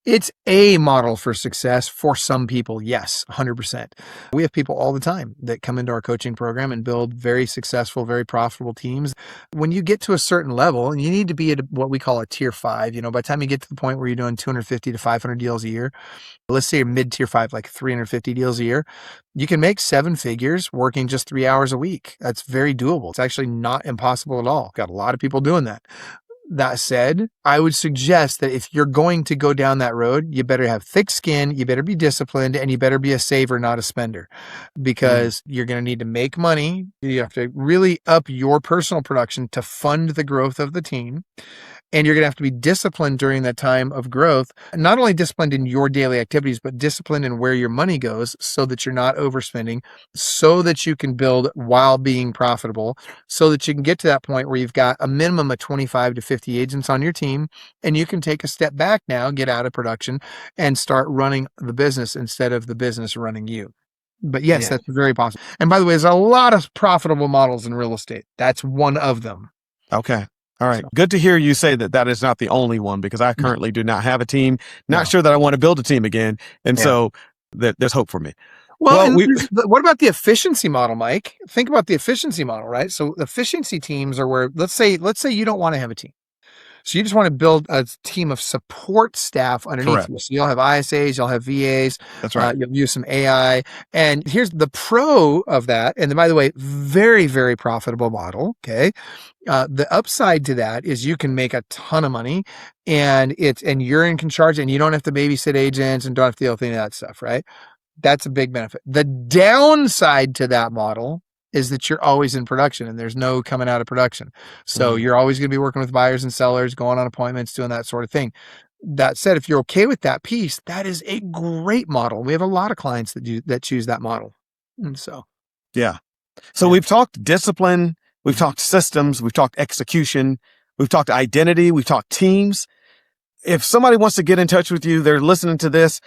It's a model for success for some people. Yes, 100%. We have people all the time that come into our coaching program and build very successful, very profitable teams. When you get to a certain level, and you need to be at what we call a tier 5, by the time you get to the point where you're doing 250 to 500 deals a year, let's say you're mid tier 5, like 350 deals a year, you can make 7 figures working just 3 hours a week. That's very doable. It's actually not impossible at all. Got a lot of people doing that. That said, I would suggest that if you're going to go down that road, you better have thick skin, you better be disciplined, and you better be a saver, not a spender, because you're going to need to make money. You have to really up your personal production to fund the growth of the team. And you're going to have to be disciplined during that time of growth, not only disciplined in your daily activities, but disciplined in where your money goes so that you're not overspending, so that you can build while being profitable, so that you can get to that point where you've got a minimum of 25 to 50 agents on your team, and you can take a step back now, get out of production, and start running the business instead of the business running you. But yes, that's very possible. And by the way, there's a lot of profitable models in real estate. That's one of them. Okay. All right. Good to hear you say that is not the only one, because I currently do not have a team. Not sure that I want to build a team again. And so there's hope for me. Well, what about the efficiency model, Mike? Think about the efficiency model, right? So efficiency teams are where, let's say you don't want to have a team. So you just want to build a team of support staff underneath you. So you'll have ISAs, you'll have VAs. That's right. You'll use some AI. And here's the pro of that. And then, by the way, very, very profitable model. Okay. The upside to that is you can make a ton of money, and you're in charge, and you don't have to babysit agents and don't have to deal with any of that stuff, right? That's a big benefit. The downside to that model is that you're always in production and there's no coming out of production. So you're always going to be working with buyers and sellers, going on appointments, doing that sort of thing. That said, if you're okay with that piece, that is a great model. We have a lot of clients that choose that model. And so, we've talked discipline, we've talked systems, we've talked execution, we've talked identity, we've talked teams. If somebody wants to get in touch with you, they're listening to this,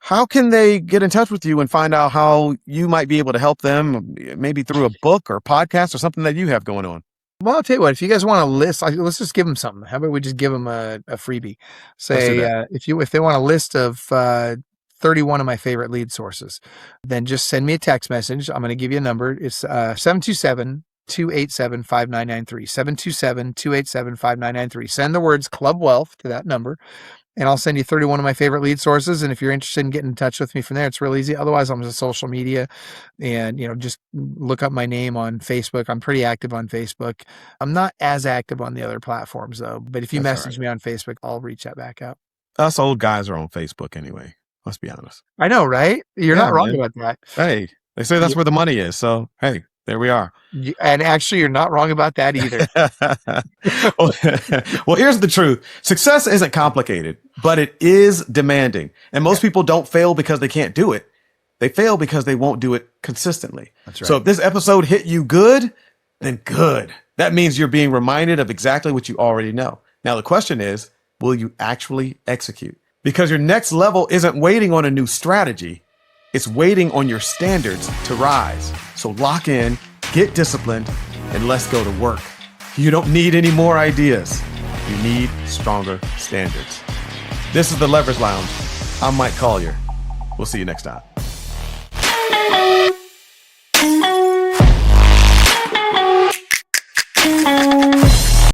how can they get in touch with you and find out how you might be able to help them, maybe through a book or podcast or something that you have going on? Well, I'll tell you what, if you guys want a list, let's just give them something. How about we just give them a freebie? Say, if they want a list of 31 of my favorite lead sources, then just send me a text message. I'm going to give you a number. It's 727-287-5993. 727-287-5993. Send the words Club Wealth to that number, and I'll send you 31 of my favorite lead sources. And if you're interested in getting in touch with me from there, it's real easy. Otherwise, I'm on social media, and, just look up my name on Facebook. I'm pretty active on Facebook. I'm not as active on the other platforms though, but if you message me on Facebook, I'll reach that back out. Us old guys are on Facebook anyway. Let's be honest. I know, right? You're not wrong about that. Hey, they say that's where the money is. So, hey, there we are. And actually, you're not wrong about that either. Well, here's the truth. Success isn't complicated, but it is demanding. And most people don't fail because they can't do it. They fail because they won't do it consistently. That's right. So if this episode hit you good, then good. That means you're being reminded of exactly what you already know. Now, the question is, will you actually execute? Because your next level isn't waiting on a new strategy. It's waiting on your standards to rise. So lock in, get disciplined, and let's go to work. You don't need any more ideas. You need stronger standards. This is the Leverage Lounge. I'm Mike Collier. We'll see you next time.